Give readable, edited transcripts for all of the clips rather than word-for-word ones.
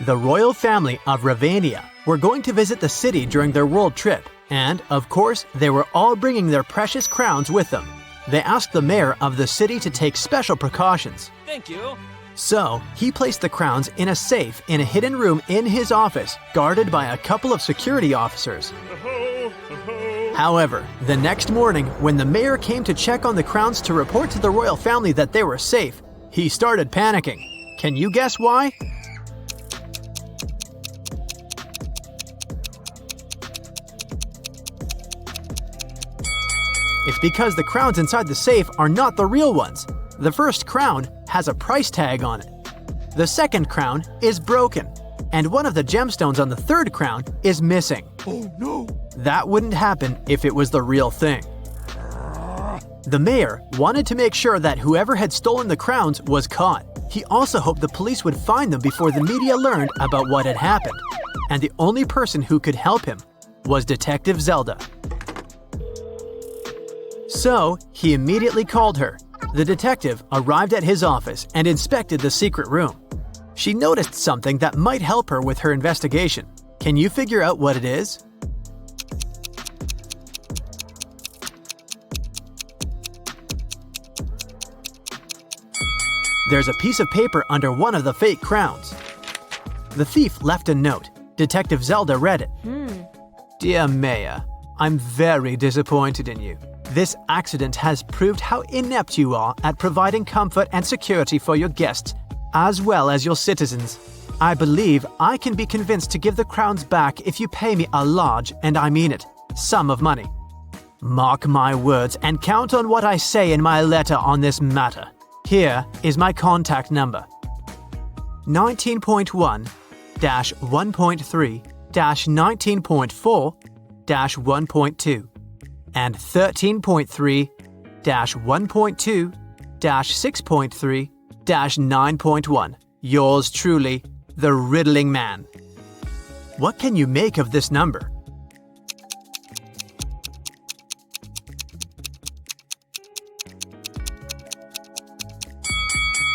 The royal family of Ravania were going to visit the city during their world trip, and, of course, they were all bringing their precious crowns with them. They asked the mayor of the city to take special precautions. Thank you. So, he placed the crowns in a safe in a hidden room in his office, guarded by a couple of security officers. However, the next morning, when the mayor came to check on the crowns to report to the royal family that they were safe, he started panicking. Can you guess why? It's because the crowns inside the safe are not the real ones. The first crown has a price tag on it. The second crown is broken, and one of the gemstones on the third crown is missing. Oh no! That wouldn't happen if it was the real thing. The mayor wanted to make sure that whoever had stolen the crowns was caught. He also hoped the police would find them before the media learned about what had happened. And the only person who could help him was Detective Zelda. So, he immediately called her. The detective arrived at his office and inspected the secret room. She noticed something that might help her with her investigation. Can you figure out what it is? There's a piece of paper under one of the fake crowns. The thief left a note. Detective Zelda read it. Dear Mayor, I'm very disappointed in you. This accident has proved how inept you are at providing comfort and security for your guests, as well as your citizens. I believe I can be convinced to give the crowns back if you pay me a large, and I mean it, sum of money. Mark my words and count on what I say in my letter on this matter. Here is my contact number. 19.1-1.3-19.4-1.2 and 13.3-1.2-6.3-9.1. Yours truly, the Riddling Man. What can you make of this number?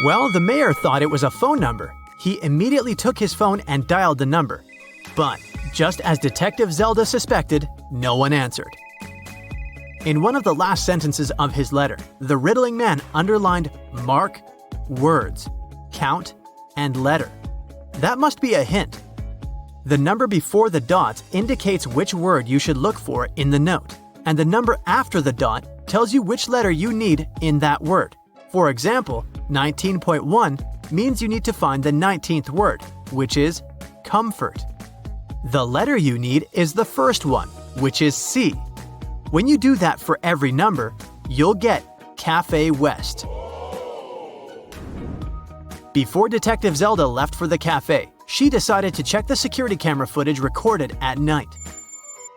Well, the mayor thought it was a phone number. He immediately took his phone and dialed the number. But, just as Detective Zelda suspected, no one answered. In one of the last sentences of his letter, the Riddling Man underlined mark, words, count, and letter. That must be a hint. The number before the dot indicates which word you should look for in the note, and the number after the dot tells you which letter you need in that word. For example, 19.1 means you need to find the 19th word, which is comfort. The letter you need is the first one, which is C. When you do that for every number, you'll get Cafe West. Before Detective Zelda left for the cafe, she decided to check the security camera footage recorded at night.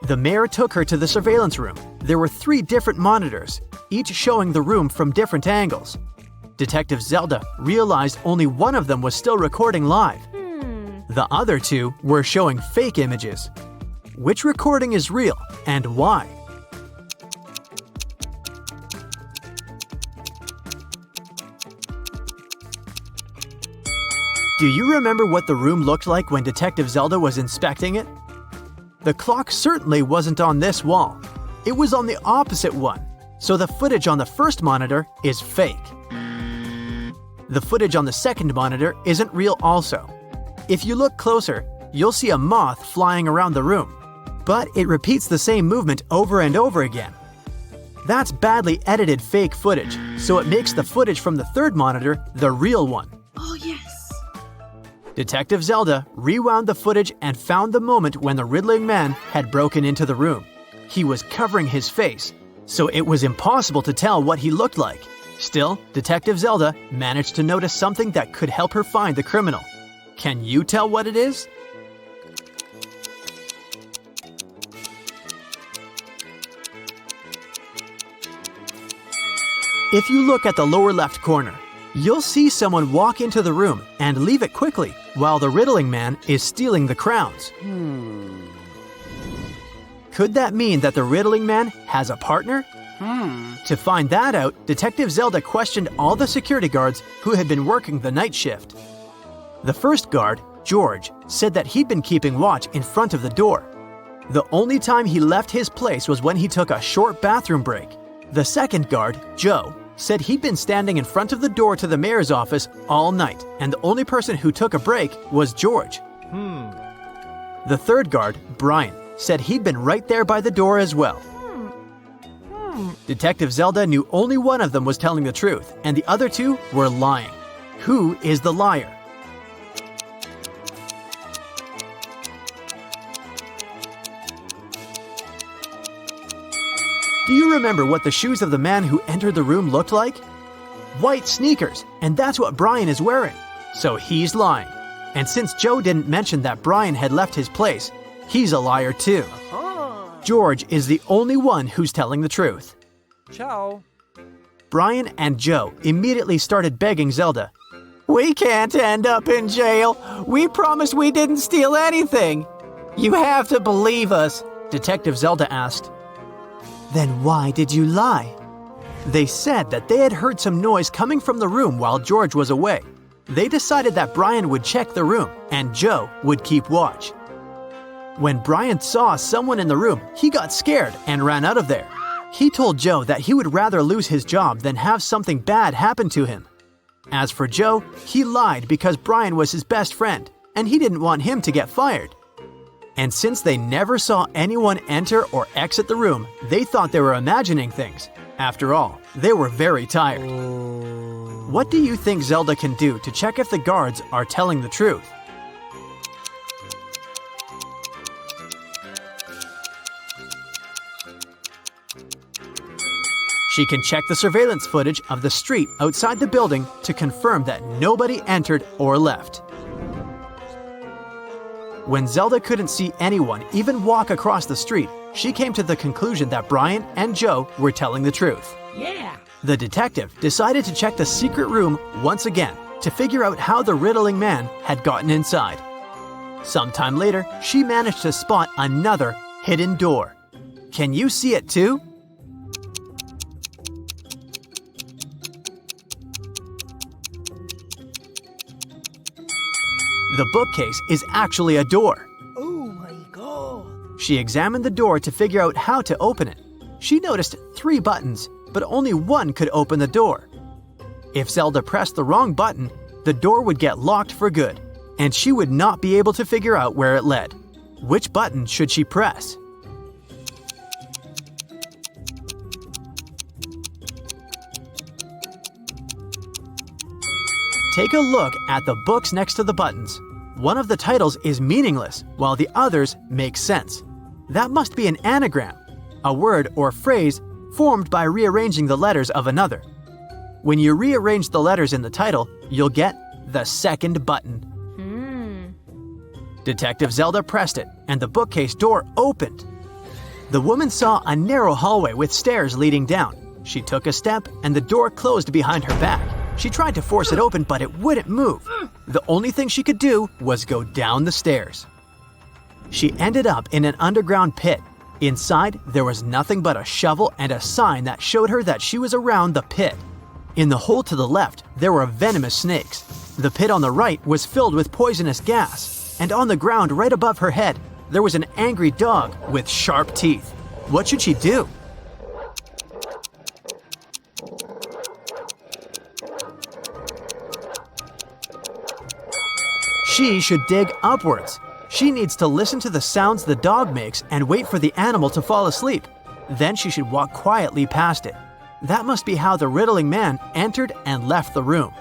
The mayor took her to the surveillance room. There were 3 different monitors, each showing the room from different angles. Detective Zelda realized only one of them was still recording live. The other 2 were showing fake images. Which recording is real and why? Do you remember what the room looked like when Detective Zelda was inspecting it? The clock certainly wasn't on this wall. It was on the opposite one, so the footage on the first monitor is fake. The footage on the second monitor isn't real also. If you look closer, you'll see a moth flying around the room, but it repeats the same movement over and over again. That's badly edited fake footage, so it makes the footage from the third monitor the real one. Oh yes! Detective Zelda rewound the footage and found the moment when the Riddling Man had broken into the room. He was covering his face, so it was impossible to tell what he looked like. Still, Detective Zelda managed to notice something that could help her find the criminal. Can you tell what it is? If you look at the lower left corner, you'll see someone walk into the room and leave it quickly while the Riddling Man is stealing the crowns. Could that mean that the Riddling Man has a partner? To find that out, Detective Zelda questioned all the security guards who had been working the night shift. The first guard, George, said that he'd been keeping watch in front of the door. The only time he left his place was when he took a short bathroom break. The second guard, Joe, said he'd been standing in front of the door to the mayor's office all night, and the only person who took a break was George. The third guard, Brian, said he'd been right there by the door as well. Detective Zelda knew only one of them was telling the truth, and the other two were lying. Who is the liar? Do you remember what the shoes of the man who entered the room looked like? White sneakers, and that's what Brian is wearing. So he's lying. And since Joe didn't mention that Brian had left his place, he's a liar too. George is the only one who's telling the truth. Ciao. Brian and Joe immediately started begging Zelda. "We can't end up in jail. We promised we didn't steal anything. You have to believe us," Detective Zelda asked. "Then why did you lie?" They said that they had heard some noise coming from the room while George was away. They decided that Brian would check the room and Joe would keep watch. When Brian saw someone in the room, he got scared and ran out of there. He told Joe that he would rather lose his job than have something bad happen to him. As for Joe, he lied because Brian was his best friend and he didn't want him to get fired. And since they never saw anyone enter or exit the room, they thought they were imagining things. After all, they were very tired. What do you think Zelda can do to check if the guards are telling the truth? She can check the surveillance footage of the street outside the building to confirm that nobody entered or left. When Zelda couldn't see anyone even walk across the street, she came to the conclusion that Brian and Joe were telling the truth. Yeah! The detective decided to check the secret room once again to figure out how the riddling man had gotten inside. Sometime later, she managed to spot another hidden door. Can you see it too? The bookcase is actually a door. Oh my god! She examined the door to figure out how to open it. She noticed 3 buttons, but only one could open the door. If Zelda pressed the wrong button, the door would get locked for good, and she would not be able to figure out where it led. Which button should she press? Take a look at the books next to the buttons. One of the titles is meaningless, while the others make sense. That must be an anagram, a word or phrase formed by rearranging the letters of another. When you rearrange the letters in the title, you'll get the second button. Detective Zelda pressed it, and the bookcase door opened. The woman saw a narrow hallway with stairs leading down. She took a step, and the door closed behind her back. She tried to force it open, but it wouldn't move. The only thing she could do was go down the stairs. She ended up in an underground pit. Inside, there was nothing but a shovel and a sign that showed her that she was around the pit. In the hole to the left, there were venomous snakes. The pit on the right was filled with poisonous gas. And on the ground right above her head, there was an angry dog with sharp teeth. What should she do? She should dig upwards. She needs to listen to the sounds the dog makes and wait for the animal to fall asleep. Then she should walk quietly past it. That must be how the riddling man entered and left the room.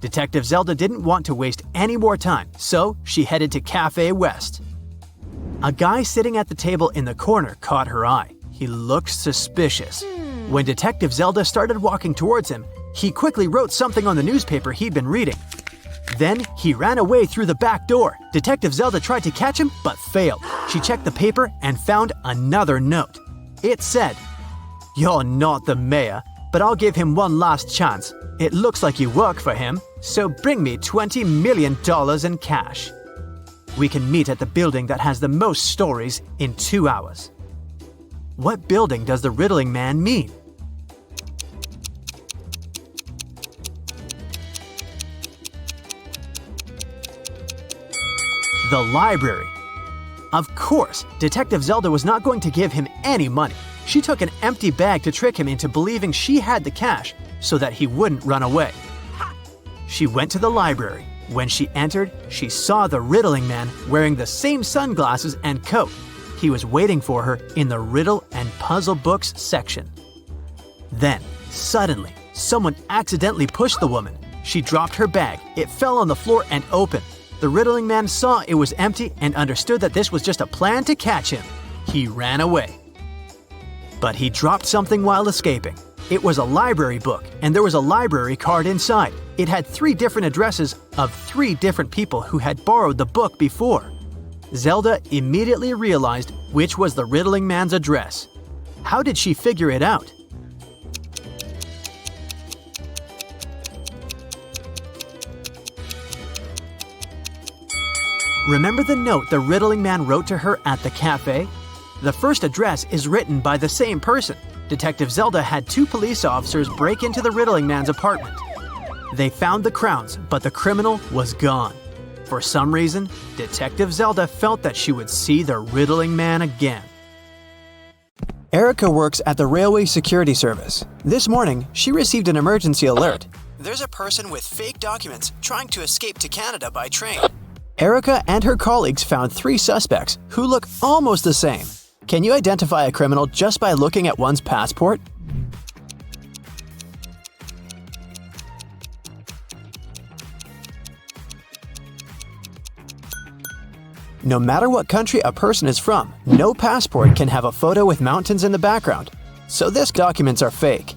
Detective Zelda didn't want to waste any more time, so she headed to Cafe West. A guy sitting at the table in the corner caught her eye. He looked suspicious. When Detective Zelda started walking towards him, he quickly wrote something on the newspaper he'd been reading. Then he ran away through the back door. Detective Zelda tried to catch him, but failed. She checked the paper and found another note. It said, "You're not the mayor, but I'll give him one last chance. It looks like you work for him, so bring me $20 million in cash. We can meet at the building that has the most stories in 2 hours." What building does the riddling man mean? The library. Of course, Detective Zelda was not going to give him any money. She took an empty bag to trick him into believing she had the cash so that he wouldn't run away. She went to the library. When she entered, she saw the riddling man wearing the same sunglasses and coat. He was waiting for her in the riddle and puzzle books section. Then, suddenly, someone accidentally pushed the woman. She dropped her bag. It fell on the floor and opened. The riddling man saw it was empty and understood that this was just a plan to catch him. He ran away. But he dropped something while escaping. It was a library book, and there was a library card inside. It had 3 different addresses of 3 different people who had borrowed the book before. Zelda immediately realized which was the riddling man's address. How did she figure it out? Remember the note the riddling man wrote to her at the cafe? The first address is written by the same person. Detective Zelda had 2 police officers break into the riddling man's apartment. They found the crowns, but the criminal was gone. For some reason, Detective Zelda felt that she would see the riddling man again. Erica works at the Railway Security Service. This morning, she received an emergency alert. There's a person with fake documents trying to escape to Canada by train. Erica and her colleagues found 3 suspects who look almost the same. Can you identify a criminal just by looking at one's passport? No matter what country a person is from, no passport can have a photo with mountains in the background. So these documents are fake.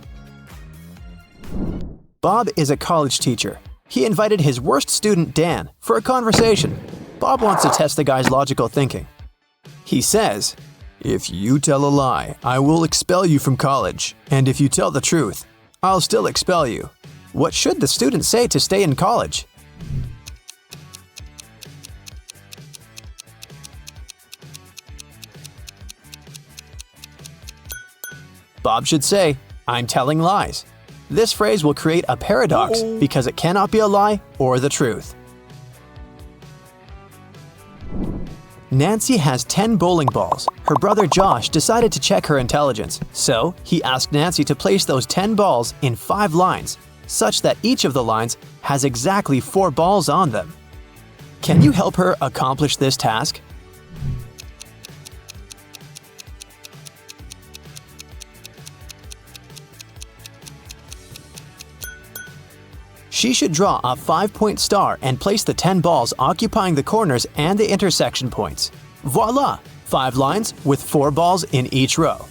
Bob is a college teacher. He invited his worst student, Dan, for a conversation. Bob wants to test the guy's logical thinking. He says, "If you tell a lie, I will expel you from college. And if you tell the truth, I'll still expel you." What should the student say to stay in college? Bob should say, "I'm telling lies." This phrase will create a paradox because it cannot be a lie or the truth. Nancy has 10 bowling balls. Her brother Josh decided to check her intelligence, so he asked Nancy to place those 10 balls in 5 lines, such that each of the lines has exactly 4 balls on them. Can you help her accomplish this task? She should draw a 5-point star and place the 10 balls occupying the corners and the intersection points. Voila! 5 lines with 4 balls in each row.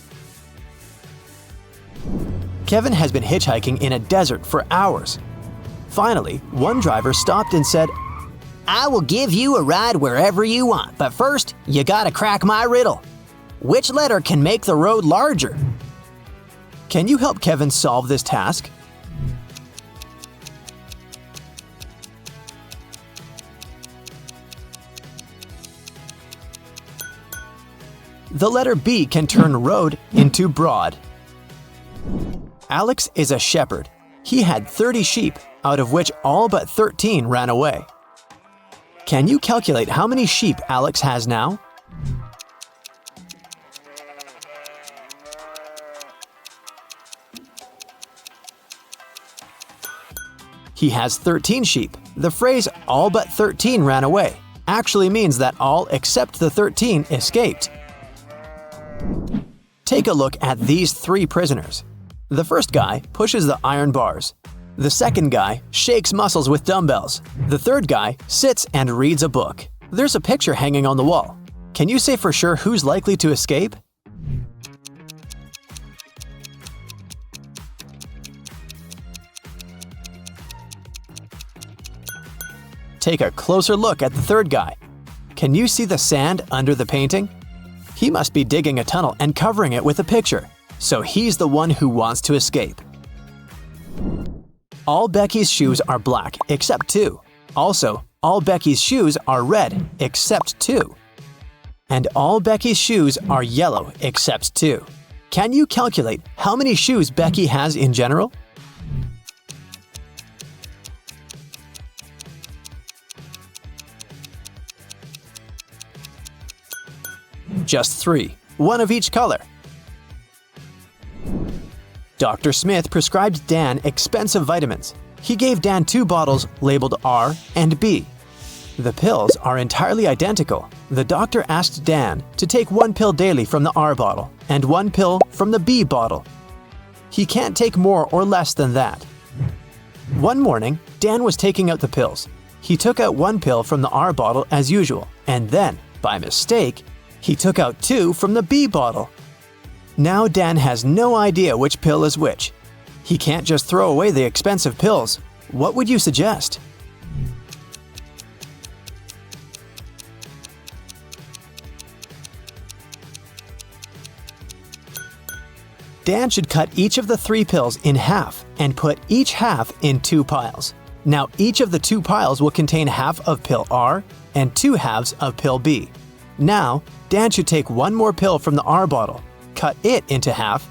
Kevin has been hitchhiking in a desert for hours. Finally, one driver stopped and said, "I will give you a ride wherever you want, but first, you gotta crack my riddle. Which letter can make the road larger?" Can you help Kevin solve this task? The letter B can turn road into broad. Alex is a shepherd. He had 30 sheep, out of which all but 13 ran away. Can you calculate how many sheep Alex has now? He has 13 sheep. The phrase "all but 13 ran away" actually means that all except the 13 escaped. Take a look at these 3 prisoners. The first guy pushes the iron bars. The second guy shakes muscles with dumbbells. The third guy sits and reads a book. There's a picture hanging on the wall. Can you say for sure who's likely to escape? Take a closer look at the third guy. Can you see the sand under the painting? He must be digging a tunnel and covering it with a picture, so he's the one who wants to escape. All Becky's shoes are black except 2. Also, all Becky's shoes are red except 2. And all Becky's shoes are yellow except 2. Can you calculate how many shoes Becky has in general? Just 3, one of each color. Dr. Smith prescribed Dan expensive vitamins. He gave Dan 2 bottles labeled R and B. The pills are entirely identical. The doctor asked Dan to take 1 pill daily from the R bottle and 1 pill from the B bottle. He can't take more or less than that. One morning, Dan was taking out the pills. He took out 1 pill from the R bottle as usual, and then, by mistake, he took out 2 from the B bottle. Now Dan has no idea which pill is which. He can't just throw away the expensive pills. What would you suggest? Dan should cut each of the 3 pills in half and put each half in 2 piles. Now each of the 2 piles will contain half of pill R and 2 halves of pill B. Now, Dan should take 1 more pill from the R bottle, cut it into half,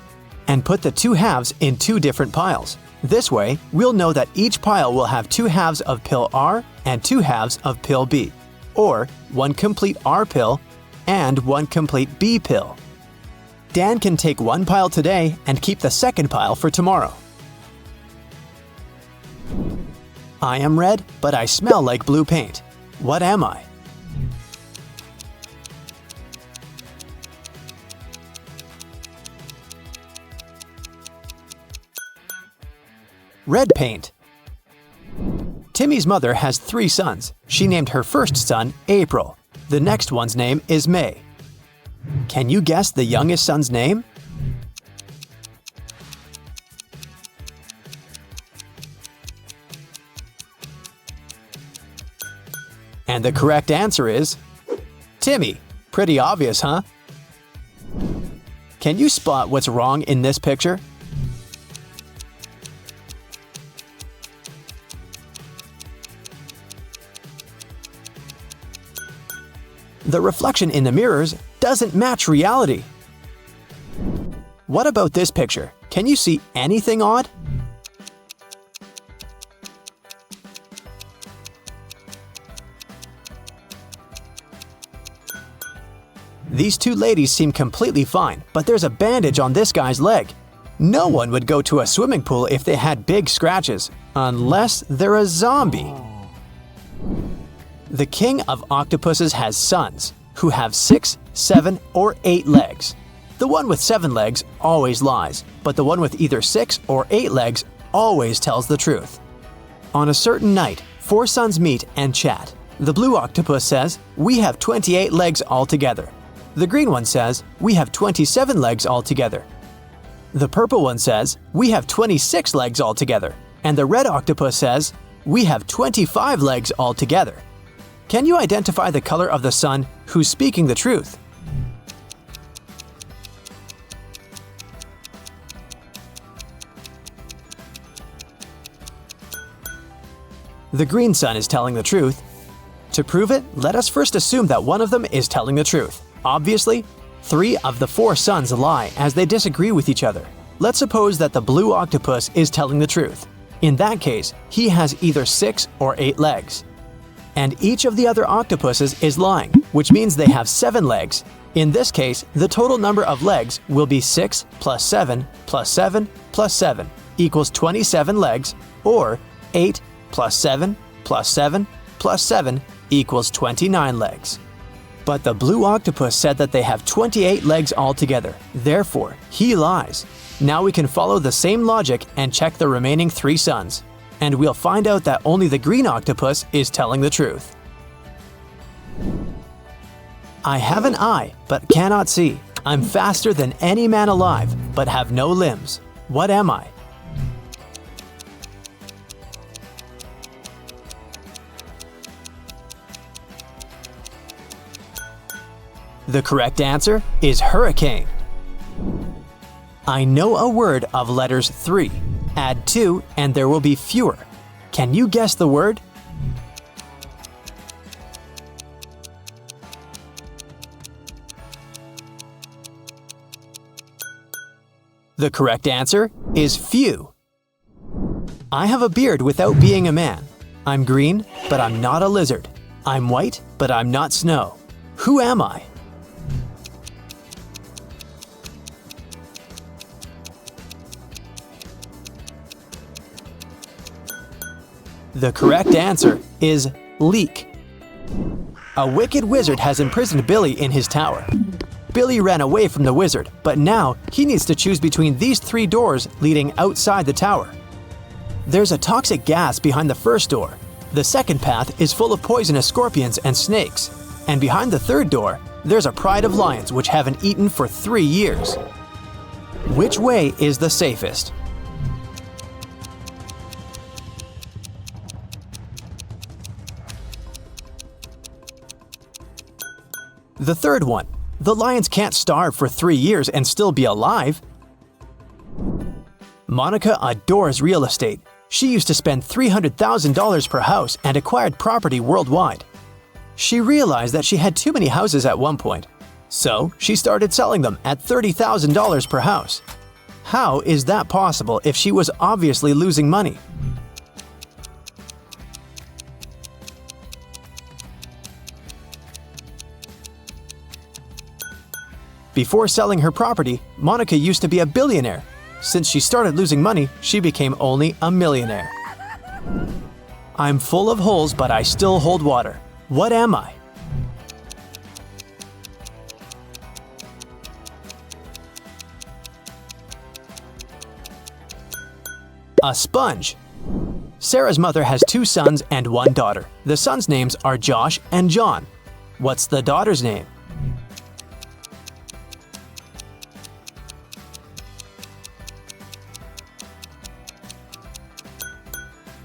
and put the 2 halves in 2 different piles. This way, we'll know that each pile will have 2 halves of pill R and 2 halves of pill B, or 1 complete R pill and 1 complete B pill. Dan can take 1 pile today and keep the second pile for tomorrow. I am red, but I smell like blue paint. What am I? Red paint. Timmy's mother has 3 sons. She named her first son April. The next one's name is May. Can you guess the youngest son's name? And the correct answer is Timmy. Pretty obvious, huh? Can you spot what's wrong in this picture? The reflection in the mirrors doesn't match reality. What about this picture? Can you see anything odd? These 2 ladies seem completely fine, but there's a bandage on this guy's leg. No one would go to a swimming pool if they had big scratches, unless they're a zombie. The king of octopuses has sons who have 6, 7, or 8 legs. The one with 7 legs always lies, but the one with either 6 or 8 legs always tells the truth. On a certain night, 4 sons meet and chat. The blue octopus says, "We have 28 legs altogether." The green one says, "We have 27 legs altogether." The purple one says, "We have 26 legs altogether." And the red octopus says, "We have 25 legs altogether." Can you identify the color of the sun who's speaking the truth? The green sun is telling the truth. To prove it, let us first assume that one of them is telling the truth. Obviously, 3 of the 4 suns lie as they disagree with each other. Let's suppose that the blue octopus is telling the truth. In that case, he has either 6 or 8 legs. And each of the other octopuses is lying, which means they have 7 legs. In this case, the total number of legs will be 6 plus 7 plus 7 plus 7 equals 27 legs, or 8 plus 7 plus 7 plus 7 equals 29 legs. But the blue octopus said that they have 28 legs altogether. Therefore, he lies. Now we can follow the same logic and check the remaining 3 suns. And we'll find out that only the green octopus is telling the truth. I have an eye, but cannot see. I'm faster than any man alive, but have no limbs. What am I? The correct answer is hurricane. I know a word of letters 3. Add 2 and there will be fewer. Can you guess the word? The correct answer is few. I have a beard without being a man. I'm green, but I'm not a lizard. I'm white, but I'm not snow. Who am I? The correct answer is leak. A wicked wizard has imprisoned Billy in his tower. Billy ran away from the wizard, but now he needs to choose between these 3 doors leading outside the tower. There's a toxic gas behind the first door. The second path is full of poisonous scorpions and snakes. And behind the third door, there's a pride of lions which haven't eaten for 3 years. Which way is the safest? The third one. The lions can't starve for 3 years and still be alive. Monica adores real estate. She used to spend $300,000 per house and acquired property worldwide. She realized that she had too many houses at one point, so she started selling them at $30,000 per house. How is that possible if she was obviously losing money? Before selling her property, Monica used to be a billionaire. Since she started losing money, she became only a millionaire. I'm full of holes, but I still hold water. What am I? A sponge. Sarah's mother has 2 sons and 1 daughter. The sons' names are Josh and John. What's the daughter's name?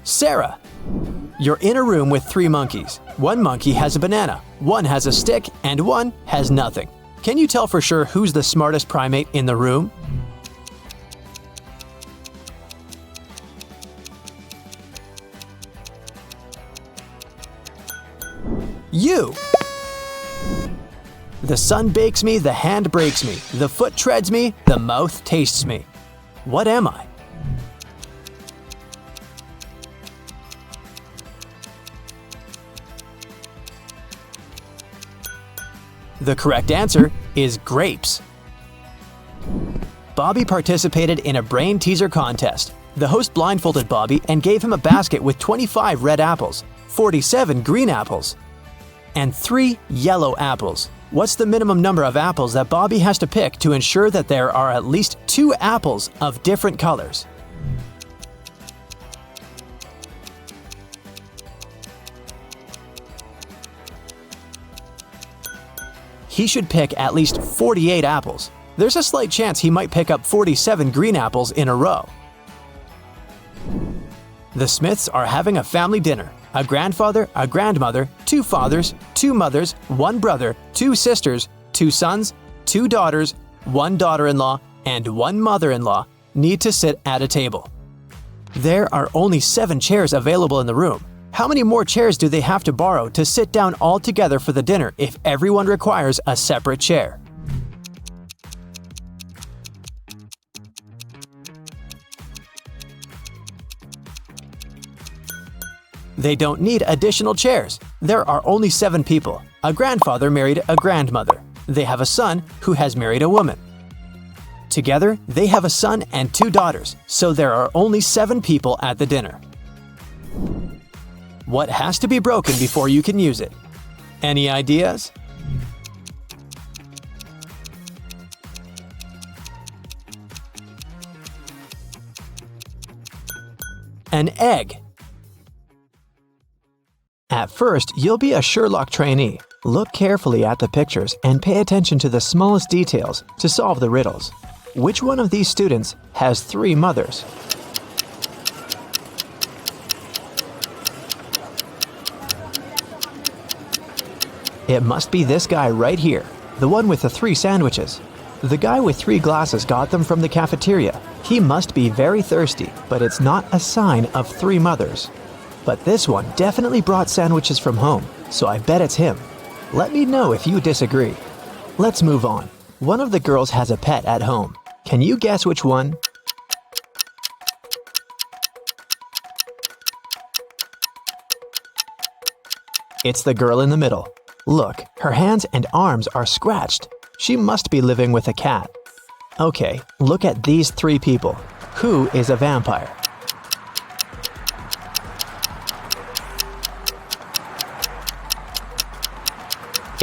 Sarah. You're in a room with 3 monkeys. 1 monkey has a banana, 1 has a stick, and 1 has nothing. Can you tell for sure who's the smartest primate in the room? You! The sun bakes me, the hand breaks me, the foot treads me, the mouth tastes me. What am I? The correct answer is grapes. Bobby participated in a brain teaser contest. The host blindfolded Bobby and gave him a basket with 25 red apples, 47 green apples, and 3 yellow apples. What's the minimum number of apples that Bobby has to pick to ensure that there are at least 2 apples of different colors? He should pick at least 48 apples. There's a slight chance he might pick up 47 green apples in a row. The Smiths are having a family dinner. A grandfather, a grandmother, 2 fathers, 2 mothers, 1 brother, 2 sisters, 2 sons, 2 daughters, 1 daughter-in-law, and 1 mother-in-law need to sit at a table. There are only 7 chairs available in the room. How many more chairs do they have to borrow to sit down all together for the dinner if everyone requires a separate chair? They don't need additional chairs. There are only 7 people. A grandfather married a grandmother. They have a son who has married a woman. Together, they have a son and 2 daughters, so there are only 7 people at the dinner. What has to be broken before you can use it? Any ideas? An egg. At first, you'll be a Sherlock trainee. Look carefully at the pictures and pay attention to the smallest details to solve the riddles. Which one of these students has 3 mothers? It must be this guy right here, the one with the 3 sandwiches. The guy with 3 glasses got them from the cafeteria. He must be very thirsty, but it's not a sign of 3 mothers. But this one definitely brought sandwiches from home, so I bet it's him. Let me know if you disagree. Let's move on. One of the girls has a pet at home. Can you guess which one? It's the girl in the middle. Look, her hands and arms are scratched. She must be living with a cat. Okay, look at these 3 people. Who is a vampire?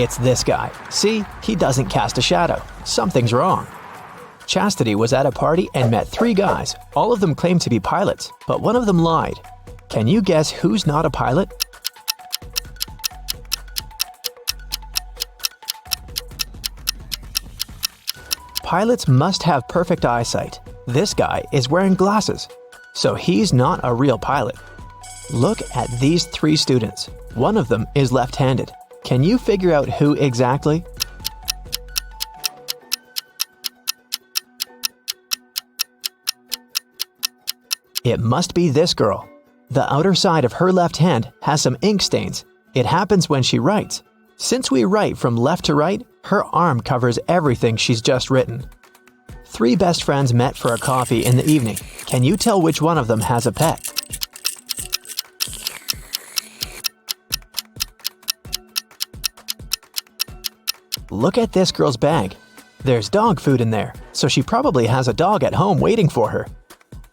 It's this guy. See, he doesn't cast a shadow. Something's wrong. Chastity was at a party and met 3 guys. All of them claimed to be pilots, but one of them lied. Can you guess who's not a pilot? Pilots must have perfect eyesight. This guy is wearing glasses, so he's not a real pilot. Look at these 3 students. One of them is left-handed. Can you figure out who exactly? It must be this girl. The outer side of her left hand has some ink stains. It happens when she writes. Since we write from left to right, her arm covers everything she's just written. 3 best friends met for a coffee in the evening. Can you tell which one of them has a pet? Look at this girl's bag. There's dog food in there, so she probably has a dog at home waiting for her.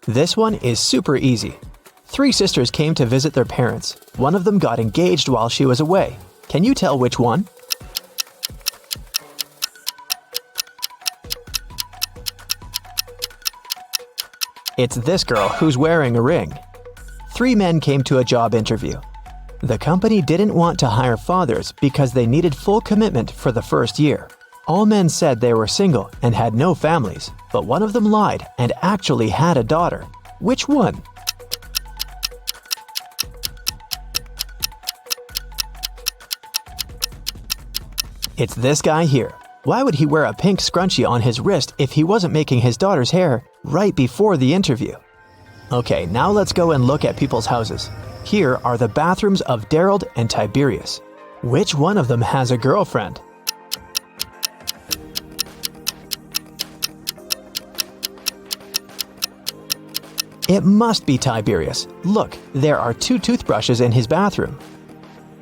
This one is super easy. 3 sisters came to visit their parents. One of them got engaged while she was away. Can you tell which one? It's this girl who's wearing a ring. 3 men came to a job interview. The company didn't want to hire fathers because they needed full commitment for the first year. All men said they were single and had no families, but one of them lied and actually had a daughter. Which one? It's this guy here. Why would he wear a pink scrunchie on his wrist if he wasn't making his daughter's hair right before the interview? Okay, now let's go and look at people's houses. Here are the bathrooms of Daryl and Tiberius. Which one of them has a girlfriend? It must be Tiberius. Look, there are 2 toothbrushes in his bathroom.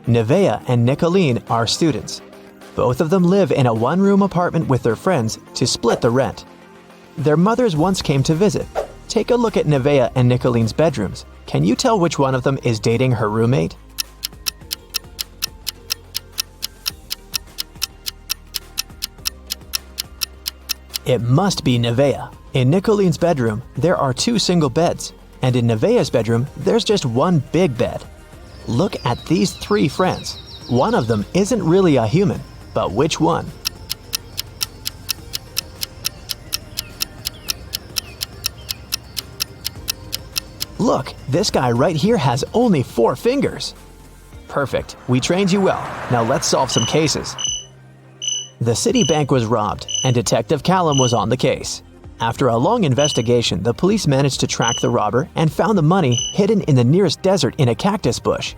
Nevaeh and Nicolene are students. Both of them live in a 1-room apartment with their friends to split the rent. Their mothers once came to visit. Take a look at Nevaeh and Nicolene's bedrooms. Can you tell which one of them is dating her roommate? It must be Nevaeh. In Nicolene's bedroom, there are 2 single beds, and in Nevaeh's bedroom, there's just 1 big bed. Look at these 3 friends. One of them isn't really a human, but which one? Look, this guy right here has only 4 fingers. Perfect, we trained you well. Now let's solve some cases. The city bank was robbed, and Detective Callum was on the case. After a long investigation, the police managed to track the robber and found the money hidden in the nearest desert in a cactus bush.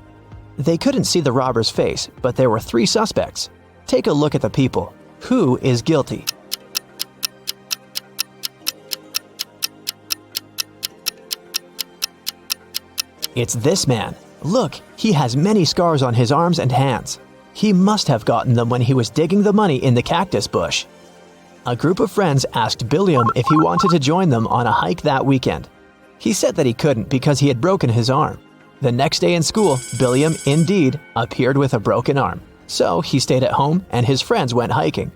They couldn't see the robber's face, but there were 3 suspects. Take a look at the people. Who is guilty? It's this man. Look, he has many scars on his arms and hands. He must have gotten them when he was digging the money in the cactus bush. A group of friends asked Billiam if he wanted to join them on a hike that weekend. He said that he couldn't because he had broken his arm. The next day in school, Billiam, indeed, appeared with a broken arm. So he stayed at home and his friends went hiking.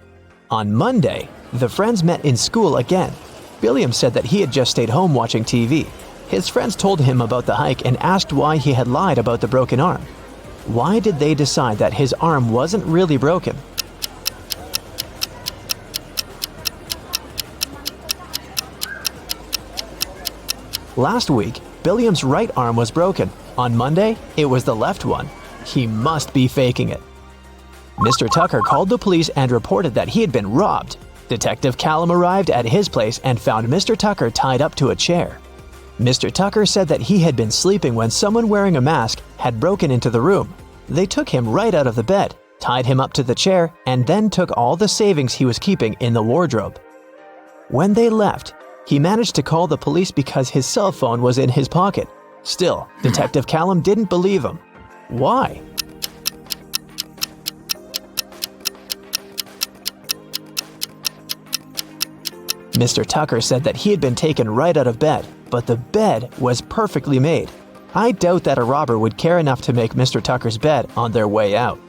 On Monday, the friends met in school again. Billiam said that he had just stayed home watching TV. His friends told him about the hike and asked why he had lied about the broken arm. Why did they decide that his arm wasn't really broken? Last week, Billiam's right arm was broken. On Monday, it was the left one. He must be faking it. Mr. Tucker called the police and reported that he had been robbed. Detective Callum arrived at his place and found Mr. Tucker tied up to a chair. Mr. Tucker said that he had been sleeping when someone wearing a mask had broken into the room. They took him right out of the bed, tied him up to the chair, and then took all the savings he was keeping in the wardrobe. When they left, he managed to call the police because his cell phone was in his pocket. Still, Detective Callum didn't believe him. Why? Mr. Tucker said that he had been taken right out of bed, but the bed was perfectly made. I doubt that a robber would care enough to make Mr. Tucker's bed on their way out.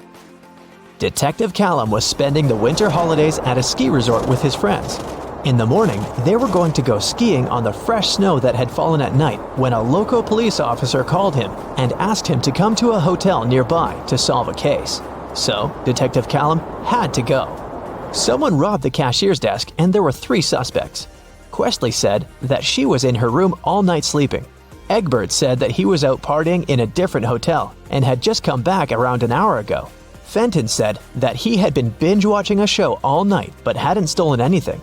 Detective Callum was spending the winter holidays at a ski resort with his friends. In the morning, they were going to go skiing on the fresh snow that had fallen at night when a local police officer called him and asked him to come to a hotel nearby to solve a case. So, Detective Callum had to go. Someone robbed the cashier's desk and there were 3 suspects. Questley said that she was in her room all night sleeping. Egbert said that he was out partying in a different hotel and had just come back around an hour ago. Fenton said that he had been binge-watching a show all night but hadn't stolen anything.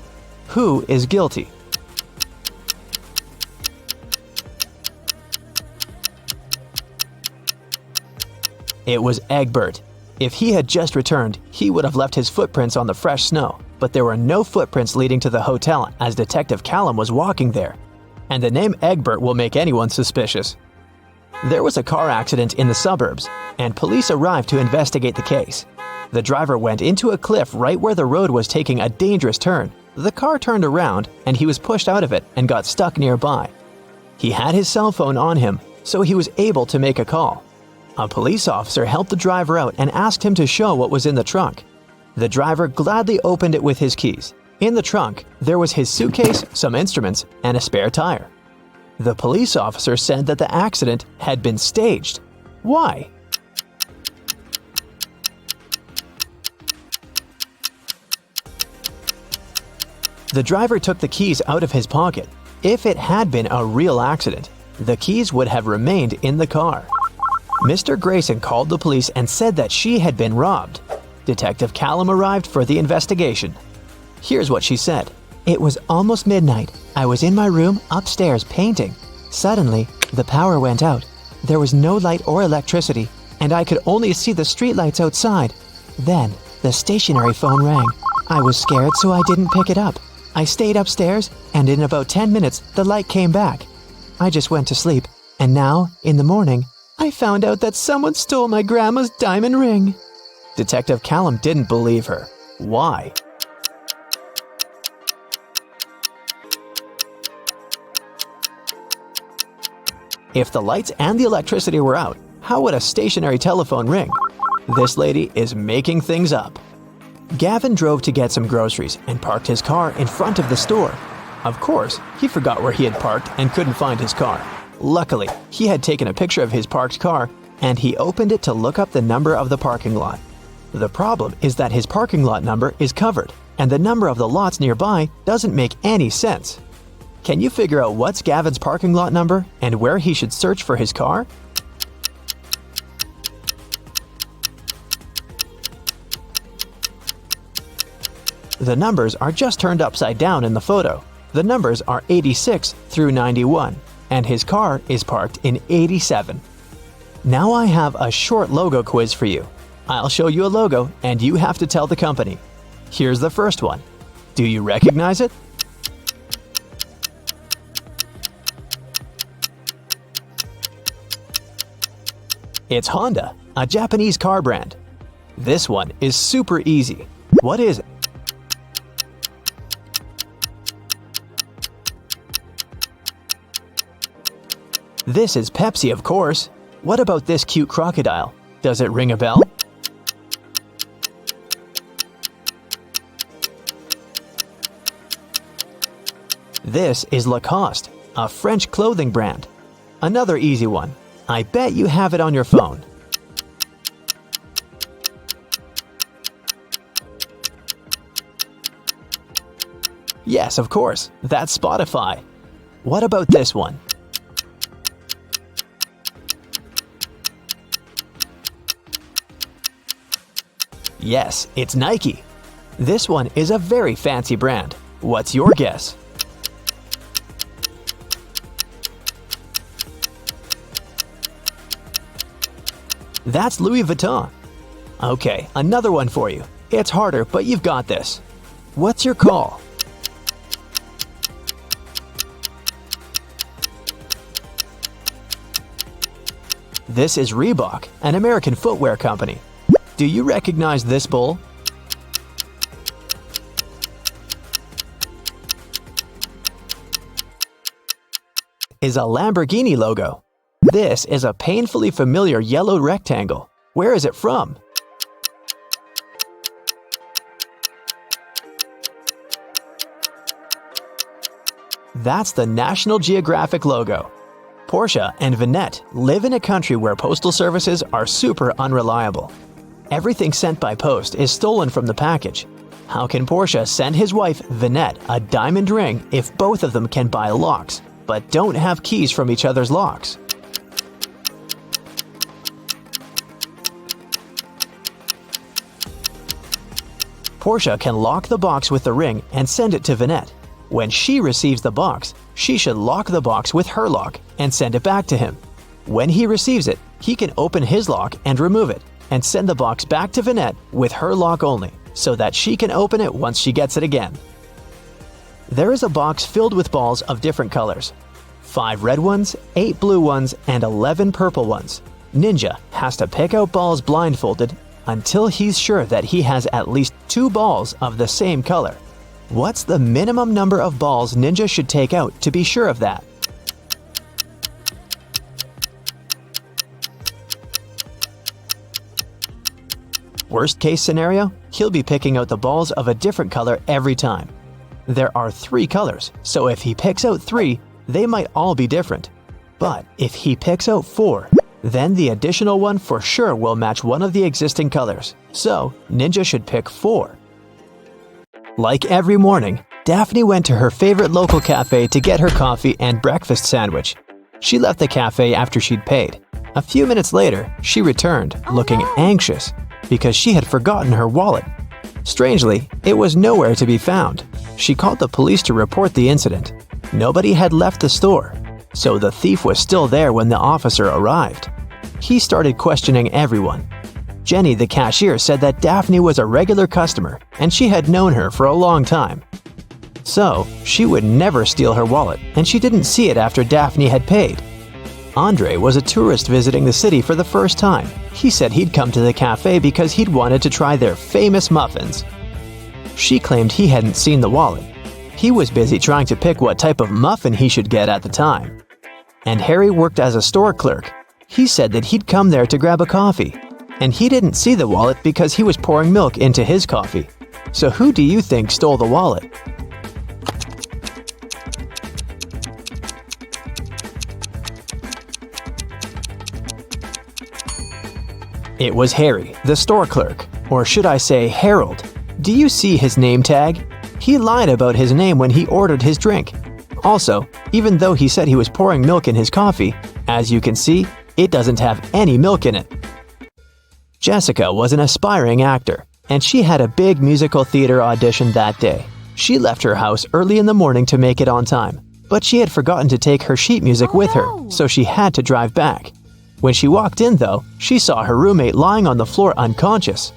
Who is guilty? It was Egbert. If he had just returned, he would have left his footprints on the fresh snow, but there were no footprints leading to the hotel as Detective Callum was walking there. And the name Egbert will make anyone suspicious. There was a car accident in the suburbs, and police arrived to investigate the case. The driver went into a cliff right where the road was taking a dangerous turn. The car turned around, and he was pushed out of it and got stuck nearby. He had his cell phone on him, so he was able to make a call. A police officer helped the driver out and asked him to show what was in the trunk. The driver gladly opened it with his keys. In the trunk, there was his suitcase, some instruments, and a spare tire. The police officer said that the accident had been staged. Why? The driver took the keys out of his pocket. If it had been a real accident, the keys would have remained in the car. Mr. Grayson called the police and said that she had been robbed. Detective Callum arrived for the investigation. Here's what she said. It was almost midnight. I was in my room upstairs painting. Suddenly, the power went out. There was no light or electricity, and I could only see the streetlights outside. Then, the stationary phone rang. I was scared, so I didn't pick it up. I stayed upstairs, and in about 10 minutes, the light came back. I just went to sleep, and now, in the morning, I found out that someone stole my grandma's diamond ring. Detective Callum didn't believe her. Why? If the lights and the electricity were out, how would a stationary telephone ring? This lady is making things up. Gavin drove to get some groceries and parked his car in front of the store. Of course, he forgot where he had parked and couldn't find his car. Luckily, he had taken a picture of his parked car and he opened it to look up the number of the parking lot. The problem is that his parking lot number is covered and the number of the lots nearby doesn't make any sense. Can you figure out what's Gavin's parking lot number and where he should search for his car? The numbers are just turned upside down in the photo. The numbers are 86 through 91, and his car is parked in 87. Now I have a short logo quiz for you. I'll show you a logo and you have to tell the company. Here's the first one. Do you recognize it? It's Honda, a Japanese car brand. This one is super easy. What is it? This is Pepsi, of course. What about this cute crocodile? Does it ring a bell? This is Lacoste, a French clothing brand. Another easy one. I bet you have it on your phone. Yes, of course. That's Spotify. What about this one? Yes, it's Nike. This one is a very fancy brand. What's your guess? That's Louis Vuitton. Okay, another one for you. It's harder, but you've got this. What's your call? This is Reebok, an American footwear company. Do you recognize this bull? Is a Lamborghini logo. This is a painfully familiar yellow rectangle. Where is it from? That's the National Geographic logo. Portia and Vinette live in a country where postal services are super unreliable. Everything sent by post is stolen from the package. How can Portia send his wife, Vinette, a diamond ring if both of them can buy locks, but don't have keys from each other's locks? Portia can lock the box with the ring and send it to Vinette. When she receives the box, she should lock the box with her lock and send it back to him. When he receives it, he can open his lock and remove it, and send the box back to Vinette with her lock only, so that she can open it once she gets it again. There is a box filled with balls of different colors. 5 red ones, 8 blue ones, and 11 purple ones. Ninja has to pick out balls blindfolded until he's sure that he has at least 2 balls of the same color. What's the minimum number of balls Ninja should take out to be sure of that? Worst case scenario, he'll be picking out the balls of a different color every time. There are 3 colors, so if he picks out 3, they might all be different. But if he picks out 4, then the additional one for sure will match one of the existing colors. So, Ninja should pick 4. Like every morning, Daphne went to her favorite local cafe to get her coffee and breakfast sandwich. She left the cafe after she'd paid. A few minutes later, she returned, looking anxious, because she had forgotten her wallet. Strangely, it was nowhere to be found. She called the police to report the incident. Nobody had left the store, so the thief was still there when the officer arrived. He started questioning everyone. Jenny, the cashier, said that Daphne was a regular customer and she had known her for a long time. So, she would never steal her wallet, and she didn't see it after Daphne had paid. Andre was a tourist visiting the city for the first time. He said he'd come to the cafe because he'd wanted to try their famous muffins. She claimed he hadn't seen the wallet. He was busy trying to pick what type of muffin he should get at the time. And Harry worked as a store clerk. He said that he'd come there to grab a coffee, and he didn't see the wallet because he was pouring milk into his coffee. So who do you think stole the wallet? It was Harry, the store clerk, or should I say Harold. Do you see his name tag? He lied about his name when he ordered his drink. Also, even though he said he was pouring milk in his coffee, as you can see, it doesn't have any milk in it. Jessica was an aspiring actor, and she had a big musical theater audition that day. She left her house early in the morning to make it on time, but she had forgotten to take her sheet music with her, so she had to drive back. When she walked in, though, she saw her roommate lying on the floor unconscious.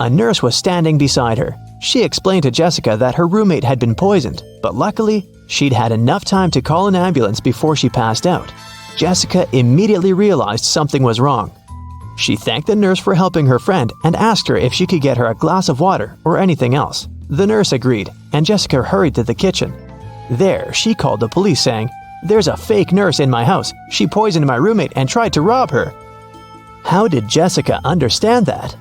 A nurse was standing beside her. She explained to Jessica that her roommate had been poisoned, but luckily, she'd had enough time to call an ambulance before she passed out. Jessica immediately realized something was wrong. She thanked the nurse for helping her friend and asked her if she could get her a glass of water or anything else. The nurse agreed, and Jessica hurried to the kitchen. There, she called the police saying, "There's a fake nurse in my house. She poisoned my roommate and tried to rob her." How did Jessica understand that?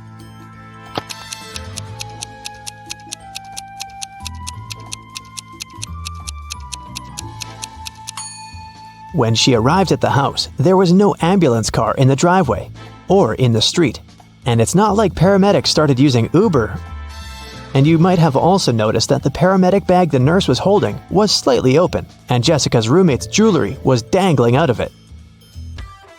When she arrived at the house, there was no ambulance car in the driveway or in the street. And it's not like paramedics started using Uber. And you might have also noticed that the paramedic bag the nurse was holding was slightly open, and Jessica's roommate's jewelry was dangling out of it.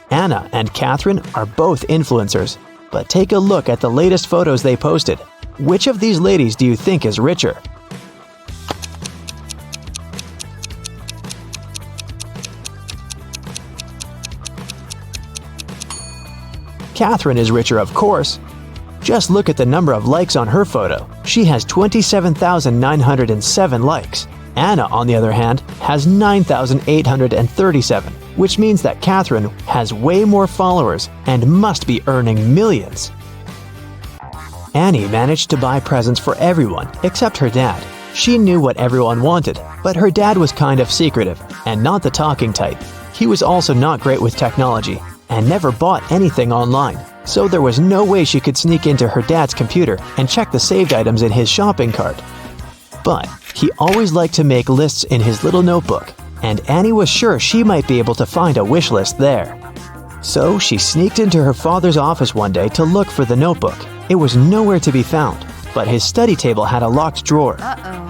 Anna and Catherine are both influencers, but take a look at the latest photos they posted. Which of these ladies do you think is richer? Catherine is richer, of course. Just look at the number of likes on her photo. She has 27,907 likes. Anna, on the other hand, has 9,837, which means that Catherine has way more followers and must be earning millions. Annie managed to buy presents for everyone except her dad. She knew what everyone wanted, but her dad was kind of secretive and not the talking type. He was also not great with technology and never bought anything online, so there was no way she could sneak into her dad's computer and check the saved items in his shopping cart. But He always liked to make lists in his little notebook, and Annie was sure she might be able to find a wish list there. So she sneaked into her father's office one day to look for the notebook. It was nowhere to be found, but his study table had a locked drawer.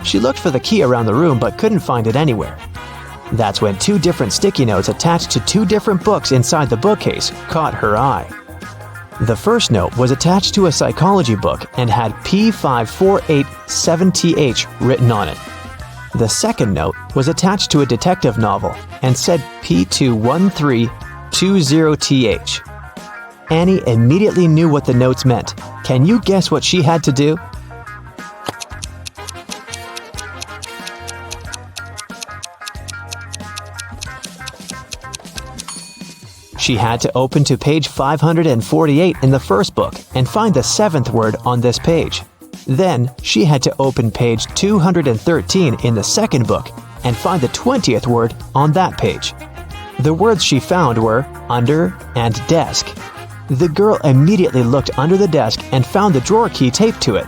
She looked for the key around the room but couldn't find it anywhere. That's when 2 different sticky notes attached to 2 different books inside the bookcase caught her eye. The first note was attached to a psychology book and had P5487TH written on it. The second note was attached to a detective novel and said P21320TH. Annie immediately knew what the notes meant. Can you guess what she had to do? She had to open to page 548 in the first book and find the 7th word on this page. Then, she had to open page 213 in the second book and find the 20th word on that page. The words she found were under and desk. The girl immediately looked under the desk and found the drawer key taped to it.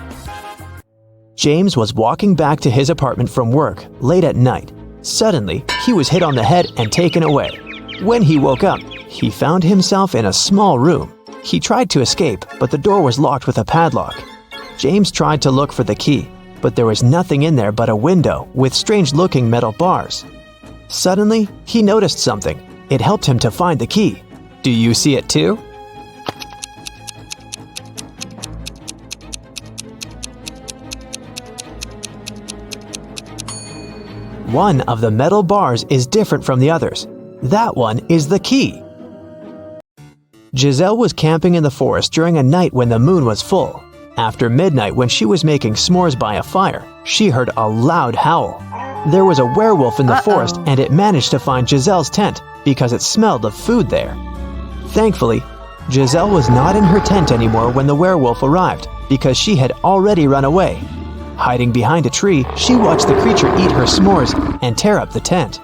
James was walking back to his apartment from work late at night. Suddenly, he was hit on the head and taken away. When he woke up, he found himself in a small room. He tried to escape, but the door was locked with a padlock. James tried to look for the key, but there was nothing in there but a window with strange-looking metal bars. Suddenly, he noticed something. It helped him to find the key. Do you see it too? One of the metal bars is different from the others. That one is the key. Giselle was camping in the forest during a night when the moon was full. After midnight, when she was making s'mores by a fire, she heard a loud howl. There was a werewolf in the forest, and it managed to find Giselle's tent because it smelled of food there. Thankfully, Giselle was not in her tent anymore when the werewolf arrived because she had already run away. Hiding behind a tree, she watched the creature eat her s'mores and tear up the tent.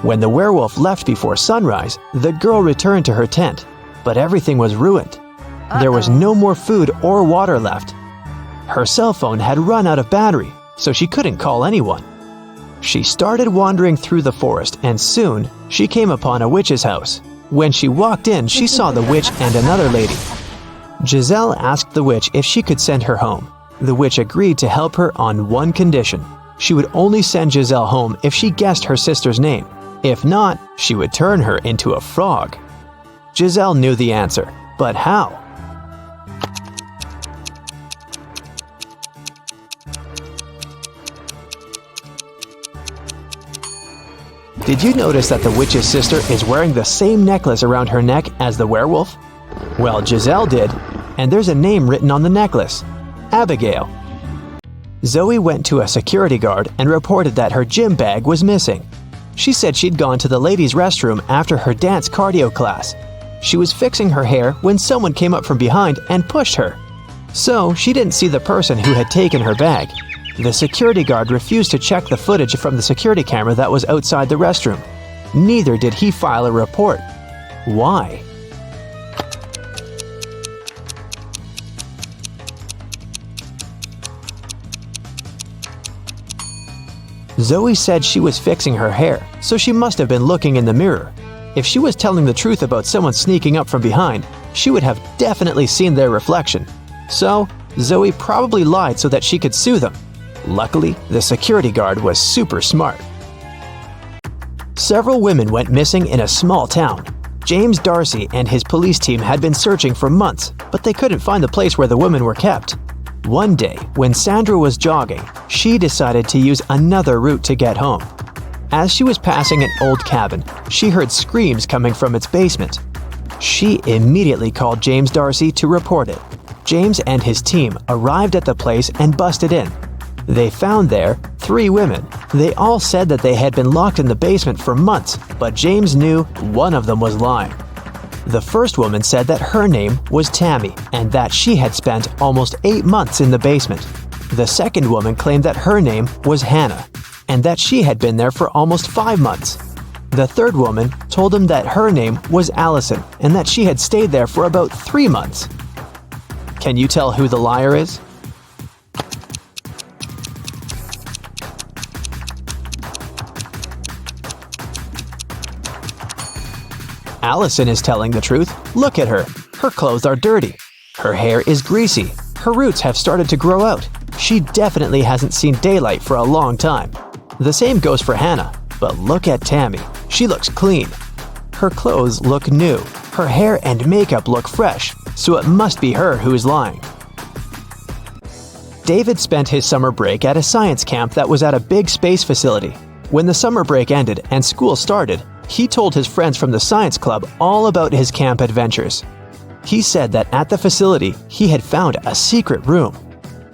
When the werewolf left before sunrise, the girl returned to her tent, but everything was ruined. There was no more food or water left. Her cell phone had run out of battery, so she couldn't call anyone. She started wandering through the forest, and soon she came upon a witch's house. When she walked in, she saw the witch and another lady. Giselle asked the witch if she could send her home. The witch agreed to help her on one condition. She would only send Giselle home if she guessed her sister's name. If not, she would turn her into a frog. Giselle knew the answer, but how? Did you notice that the witch's sister is wearing the same necklace around her neck as the werewolf? Well, Giselle did, and there's a name written on the necklace: Abigail. Zoe went to a security guard and reported that her gym bag was missing. She said she'd gone to the ladies' restroom after her dance cardio class. She was fixing her hair when someone came up from behind and pushed her. So she didn't see the person who had taken her bag. The security guard refused to check the footage from the security camera that was outside the restroom. Neither did he file a report. Why? Zoe said she was fixing her hair, so she must have been looking in the mirror. If she was telling the truth about someone sneaking up from behind, she would have definitely seen their reflection. So, Zoe probably lied so that she could sue them. Luckily, the security guard was super smart. Several women went missing in a small town. James Darcy and his police team had been searching for months, but they couldn't find the place where the women were kept. One day, when Sandra was jogging, she decided to use another route to get home. As she was passing an old cabin, she heard screams coming from its basement. She immediately called James Darcy to report it. James and his team arrived at the place and busted in. They found there 3 women. They all said that they had been locked in the basement for months, but James knew one of them was lying. The first woman said that her name was Tammy and that she had spent almost 8 months in the basement. The second woman claimed that her name was Hannah and that she had been there for almost 5 months. The third woman told him that her name was Allison and that she had stayed there for about 3 months. Can you tell who the liar is? Allison is telling the truth. Look at her. Her clothes are dirty. Her hair is greasy. Her roots have started to grow out. She definitely hasn't seen daylight for a long time. The same goes for Hannah. But look at Tammy. She looks clean. Her clothes look new. Her hair and makeup look fresh. So it must be her who is lying. David spent his summer break at a science camp that was at a big space facility. When the summer break ended and school started, he told his friends from the science club all about his camp adventures. He said that at the facility, he had found a secret room.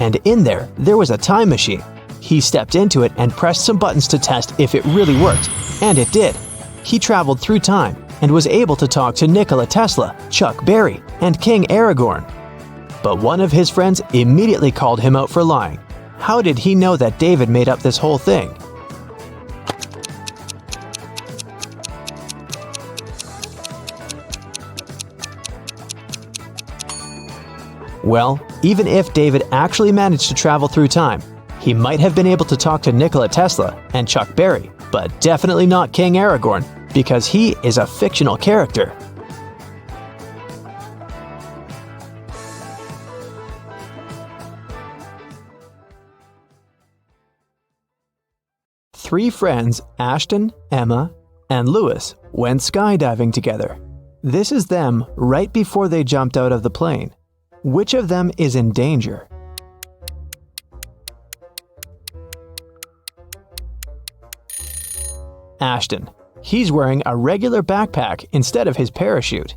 And in there was a time machine. He stepped into it and pressed some buttons to test if it really worked. And it did. He traveled through time and was able to talk to Nikola Tesla, Chuck Berry, and King Aragorn. But one of his friends immediately called him out for lying. How did he know that David made up this whole thing? Well, even if David actually managed to travel through time, he might have been able to talk to Nikola Tesla and Chuck Berry, but definitely not King Aragorn, because he is a fictional character. Three friends, Ashton, Emma, and Lewis, went skydiving together. This is them right before they jumped out of the plane. Which of them is in danger? Ashton. He's wearing a regular backpack instead of his parachute.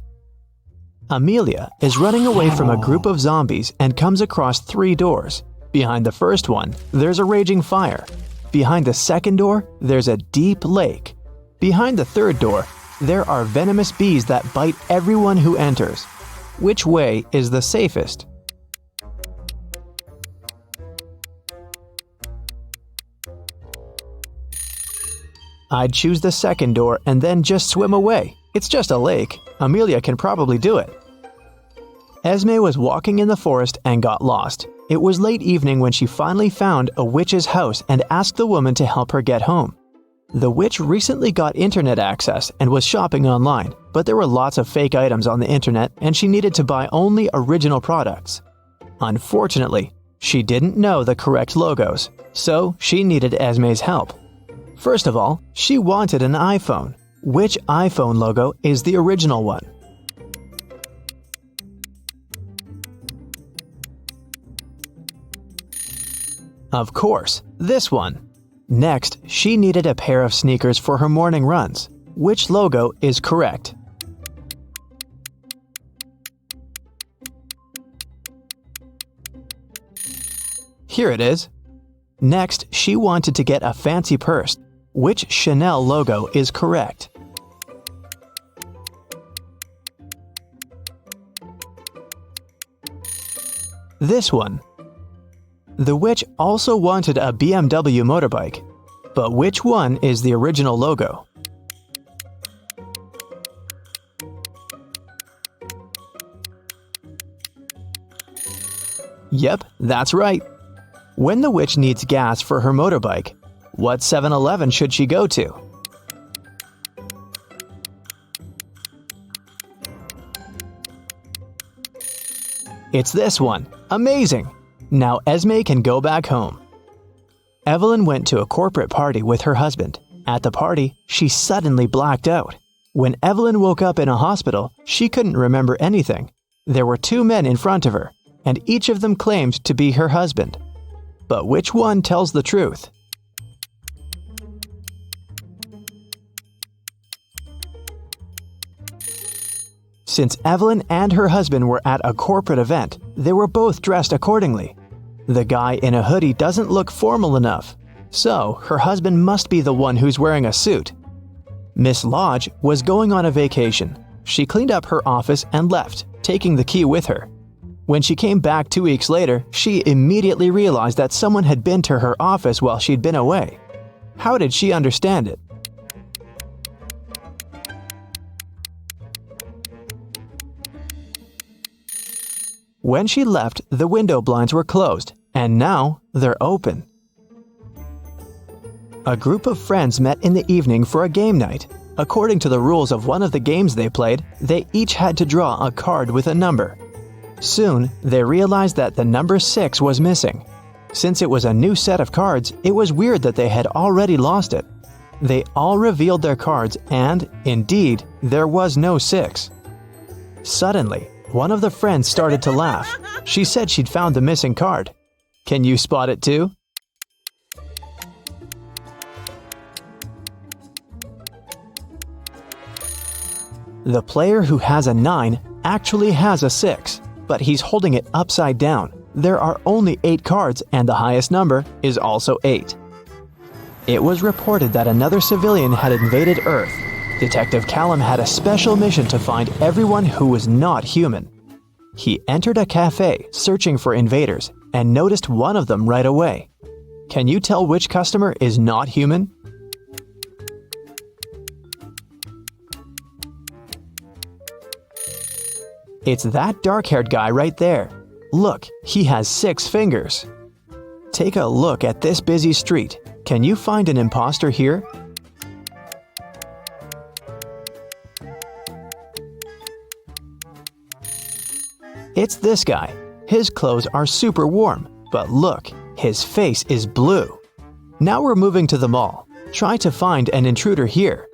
Amelia is running away from a group of zombies and comes across 3 doors. Behind the first one, there's a raging fire. Behind the second door, there's a deep lake. Behind the third door, there are venomous bees that bite everyone who enters. Which way is the safest? I'd choose the second door and then just swim away. It's just a lake. Amelia can probably do it. Esme was walking in the forest and got lost. It was late evening when she finally found a witch's house and asked the woman to help her get home. The witch recently got internet access and was shopping online, but there were lots of fake items on the internet and she needed to buy only original products. Unfortunately, she didn't know the correct logos, so she needed Esme's help. First of all, she wanted an iPhone. Which iPhone logo is the original one? Of course, this one. Next, she needed a pair of sneakers for her morning runs. Which logo is correct? Here it is. Next, she wanted to get a fancy purse. Which Chanel logo is correct? This one. The witch also wanted a BMW motorbike, but which one is the original logo? Yep, that's right. When the witch needs gas for her motorbike, what 7-Eleven should she go to? It's this one. Amazing! Now Esme can go back home. Evelyn went to a corporate party with her husband. At the party, she suddenly blacked out. When Evelyn woke up in a hospital, she couldn't remember anything. There were 2 men in front of her, and each of them claimed to be her husband. But which one tells the truth? Since Evelyn and her husband were at a corporate event, they were both dressed accordingly. The guy in a hoodie doesn't look formal enough, so her husband must be the one who's wearing a suit. Miss Lodge was going on a vacation. She cleaned up her office and left, taking the key with her. When she came back 2 weeks later, she immediately realized that someone had been to her office while she'd been away. How did she understand it? When she left, the window blinds were closed, and now they're open. A group of friends met in the evening for a game night. According to the rules of one of the games they played, they each had to draw a card with a number. Soon, they realized that the number 6 was missing. Since it was a new set of cards, it was weird that they had already lost it. They all revealed their cards and, indeed, there was no 6. Suddenly, one of the friends started to laugh. She said she'd found the missing card. Can you spot it too? The player who has a 9 actually has a 6, but he's holding it upside down. There are only 8 cards and the highest number is also 8. It was reported that another civilian had invaded Earth. Detective Callum had a special mission to find everyone who was not human. He entered a cafe searching for invaders and noticed one of them right away. Can you tell which customer is not human? It's that dark-haired guy right there. Look, he has 6 fingers. Take a look at this busy street. Can you find an imposter here? It's this guy. His clothes are super warm, but look, his face is blue. Now we're moving to the mall. Try to find an intruder here.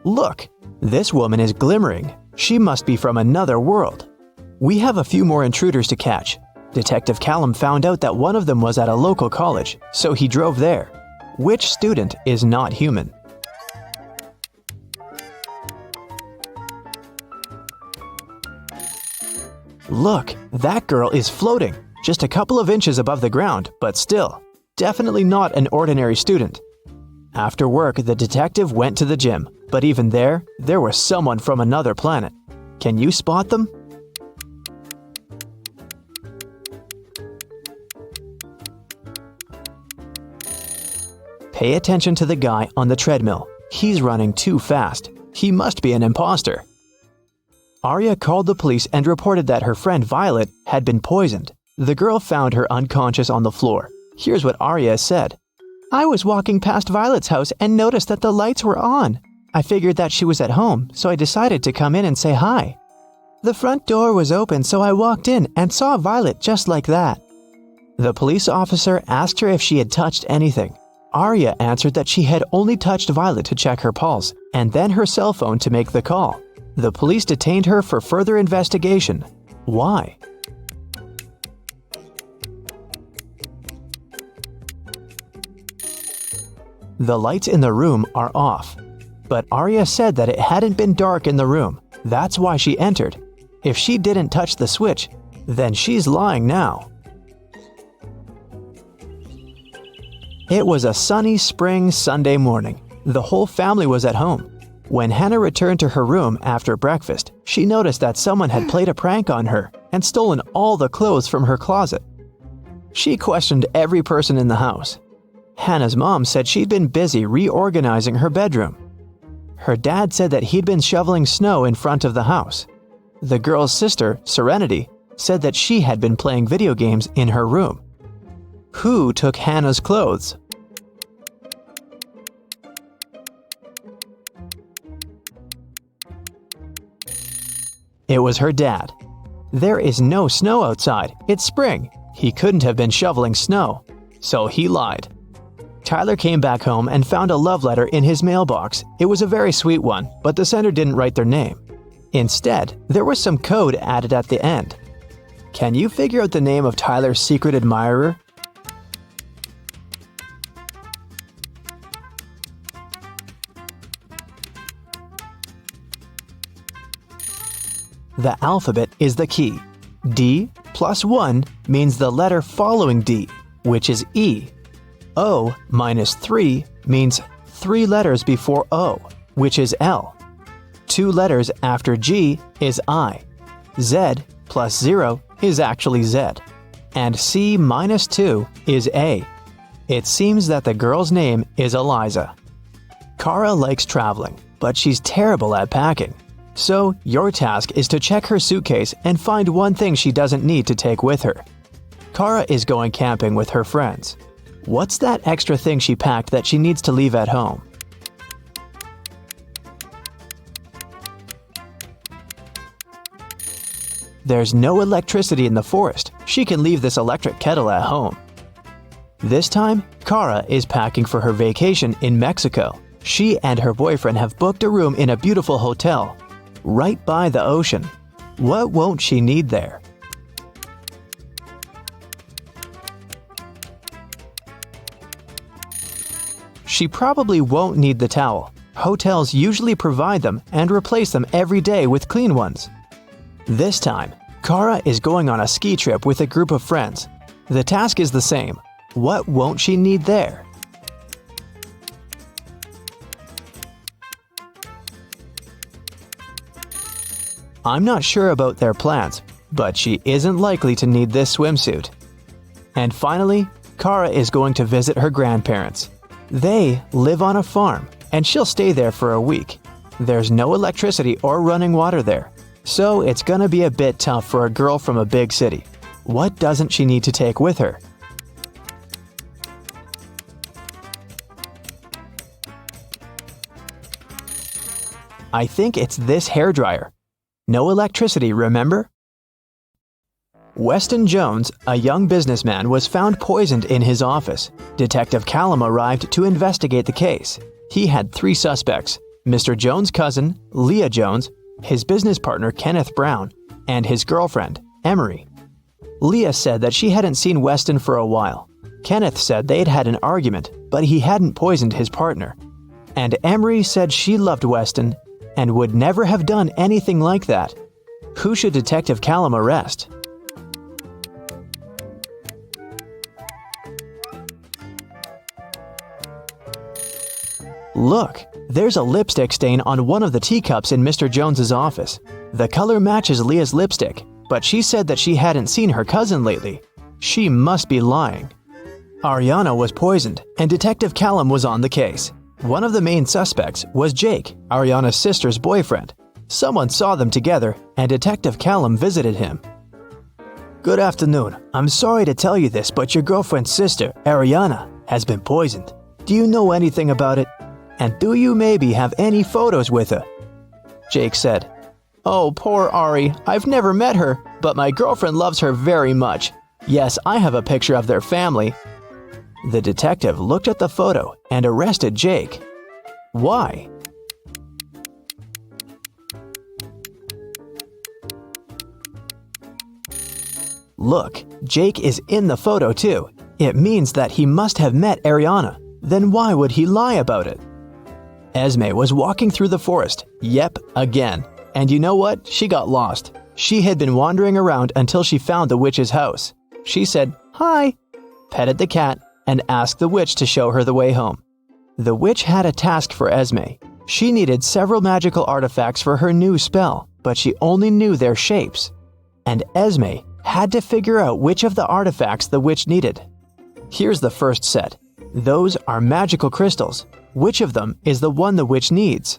Look, this woman is glimmering. She must be from another world. We have a few more intruders to catch. Detective Callum found out that one of them was at a local college, so he drove there. Which student is not human? Look, that girl is floating, just a couple of inches above the ground, but still, definitely not an ordinary student. After work, the detective went to the gym, but even there was someone from another planet. Can you spot them? Pay attention to the guy on the treadmill. He's running too fast. He must be an imposter. Arya called the police and reported that her friend Violet had been poisoned. The girl found her unconscious on the floor. Here's what Arya said. I was walking past Violet's house and noticed that the lights were on. I figured that she was at home, so I decided to come in and say hi. The front door was open, so I walked in and saw Violet just like that. The police officer asked her if she had touched anything. Arya answered that she had only touched Violet to check her pulse, and then her cell phone to make the call. The police detained her for further investigation. Why? The lights in the room are off. But Arya said that it hadn't been dark in the room. That's why she entered. If she didn't touch the switch, then she's lying now. It was a sunny spring Sunday morning. The whole family was at home. When Hannah returned to her room after breakfast, she noticed that someone had played a prank on her and stolen all the clothes from her closet. She questioned every person in the house. Hannah's mom said she'd been busy reorganizing her bedroom. Her dad said that he'd been shoveling snow in front of the house. The girl's sister, Serenity, said that she had been playing video games in her room. Who took Hannah's clothes? It was her dad. There is no snow outside. It's spring. He couldn't have been shoveling snow. So he lied. Tyler came back home and found a love letter in his mailbox. It was a very sweet one, but the sender didn't write their name. Instead, there was some code added at the end. Can you figure out the name of Tyler's secret admirer? The alphabet is the key. D plus 1 means the letter following D, which is E. O minus 3 means 3 letters before O, which is L. 2 letters after G is I. Z plus 0 is actually Z. And C minus 2 is A. It seems that the girl's name is Eliza. Kara likes traveling, but she's terrible at packing. So, your task is to check her suitcase and find one thing she doesn't need to take with her. Kara is going camping with her friends. What's that extra thing she packed that she needs to leave at home? There's no electricity in the forest. She can leave this electric kettle at home. This time, Kara is packing for her vacation in Mexico. She and her boyfriend have booked a room in a beautiful hotel, right by the ocean. What won't she need there? She probably won't need the towel. Hotels usually provide them and replace them every day with clean ones. This time, Kara is going on a ski trip with a group of friends. The task is the same. What won't she need there? I'm not sure about their plans, but she isn't likely to need this swimsuit. And finally, Kara is going to visit her grandparents. They live on a farm, and she'll stay there for a week. There's no electricity or running water there, so it's gonna be a bit tough for a girl from a big city. What doesn't she need to take with her? I think it's this hairdryer. No electricity, remember? Weston Jones, a young businessman, was found poisoned in his office. Detective Callum arrived to investigate the case. He had 3 suspects: Mr. Jones' cousin, Leah Jones, his business partner Kenneth Brown, and his girlfriend, Emery. Leah said that she hadn't seen Weston for a while. Kenneth said they'd had an argument, but he hadn't poisoned his partner. And Emery said she loved Weston and would never have done anything like that. Who should Detective Callum arrest? Look, there's a lipstick stain on one of the teacups in Mr. Jones's office. The color matches Leah's lipstick, but she said that she hadn't seen her cousin lately. She must be lying. Ariana was poisoned, and Detective Callum was on the case. One of the main suspects was Jake, Ariana's sister's boyfriend. Someone saw them together, and Detective Callum visited him. Good afternoon. I'm sorry to tell you this, but your girlfriend's sister, Ariana, has been poisoned. Do you know anything about it? And do you maybe have any photos with her? Jake said, Oh, poor Ari. I've never met her, but my girlfriend loves her very much. Yes, I have a picture of their family. The detective looked at the photo and arrested Jake. Why? Look, Jake is in the photo too. It means that he must have met Ariana. Then why would he lie about it? Esme was walking through the forest. Yep, again. And you know what? She got lost. She had been wandering around until she found the witch's house. She said, "Hi," petted the cat, and asked the witch to show her the way home. The witch had a task for Esme. She needed several magical artifacts for her new spell, but she only knew their shapes. And Esme had to figure out which of the artifacts the witch needed. Here's the first set. Those are magical crystals. Which of them is the one the witch needs?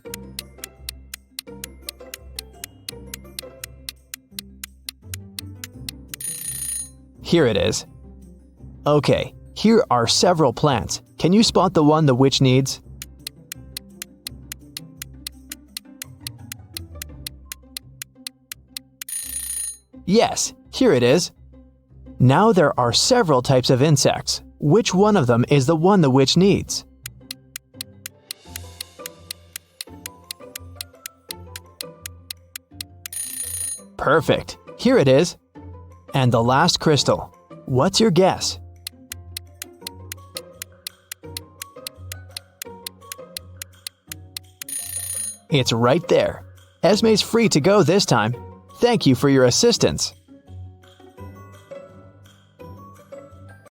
Here it is. Okay, here are several plants. Can you spot the one the witch needs? Yes, here it is. Now there are several types of insects. Which one of them is the one the witch needs? Perfect. Here it is. And the last crystal. What's your guess? It's right there. Esme's free to go this time. Thank you for your assistance.